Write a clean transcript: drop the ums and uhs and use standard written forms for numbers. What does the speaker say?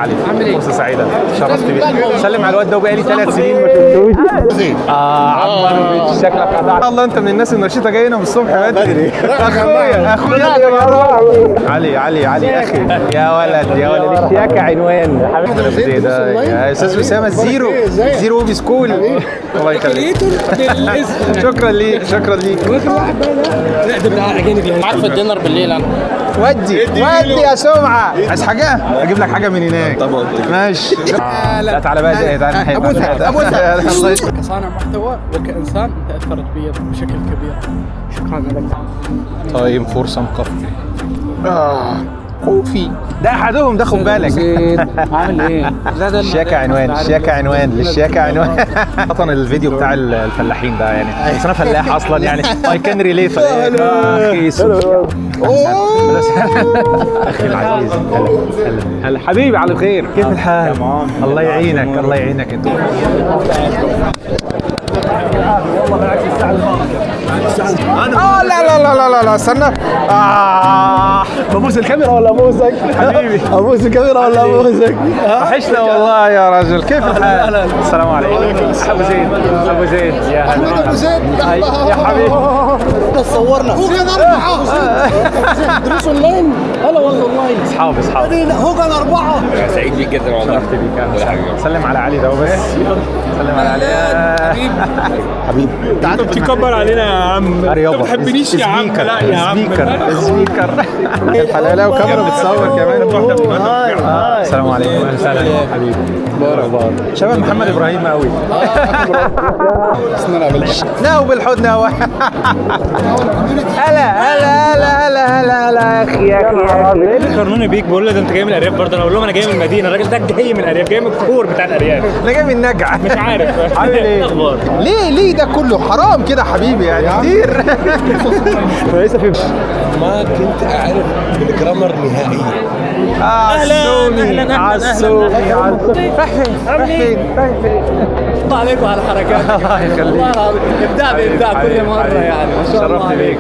علي؟ عامل ايه؟ فرصه سعيده، شرفت بيك. سلم على الواد ده، وبقالي 3 سنين ما شفتوش. عمار شكلك خدعت. الله، انت من الناس النشيطه جاي هنا من الصبح بدري. اخويا علي اخي. يا ولد الاشتياكه عنوان حبيبي زيد. يا استاذ اسامه زيرو بسكول. الله يخليك. شكرا ليك. معاك في الدينر بالليل انا. ودي يا سمعه. عايز حاجه؟ اجيب لك حاجه من هناك. طب ماشي. لا تعالى بقى. تعالى ابوسها. كصانع محتوى وكإنسان انت اثرت بي بشكل كبير. شكرا لك. طيب فرصه مكفي. خوفي ده احدهم ده، خد بالك. عامل ايه؟ الشياكة عنوان للشياكة عنوان. وطن الفيديو بتاع الفلاحين ده يعني، بس انا فلاح اصلا يعني. اي كان ريليت. اخي اخي العزيز. هلا حبيبي، على خير. كيف الحال؟ الله يعينك انت. لا استنى. ببوس الكاميرا ولا ابوسك؟ حبيبي ابوس الكاميرا ولا ابوسك؟ وحشنا والله يا راجل. كيف الحال؟ السلام عليكم. ابو زيد يا هلا. ابو زيد يا حبيبي. صورنا هو كان 4 دروس اونلاين. هلا والله اصحابي هو كان 4. سعيد بيك جدا والله. شرفت بيك. سلم على علي ده بس. سلم على علي حبيبي. انت بتكبر علينا يا عم. انت ما بتحبنيش يا عم. لا يا عم. سبيكر الحلاله وكاميرا بتصور كمان. السلام عليكم. اهلا وسهلا حبيبي. بارك شباب محمد ابراهيم قوي. لا وبالحضن هو. هلا اخي ليه بيقارنوني بيك؟ بقول له ده انت جاي من الارياف برضه. انا اقول لهم انا جاي من المدينه. الراجل ده جاي من الارياف، جاي من الكور بتاع الارياف. انا جاي من النجعه. مش عارف عامل ايه الاخبار؟ ليه ده كله حرام كده حبيبي يعني كتير. لسه في ما كنت اعرف الجرامر نهائيا. عالسومي. رايح فين؟ الله عليكم على حركاتك. الله يخليك. والله العظيم ابداع بابداع كل مره يعني. ما شاء الله. شرفت بيك.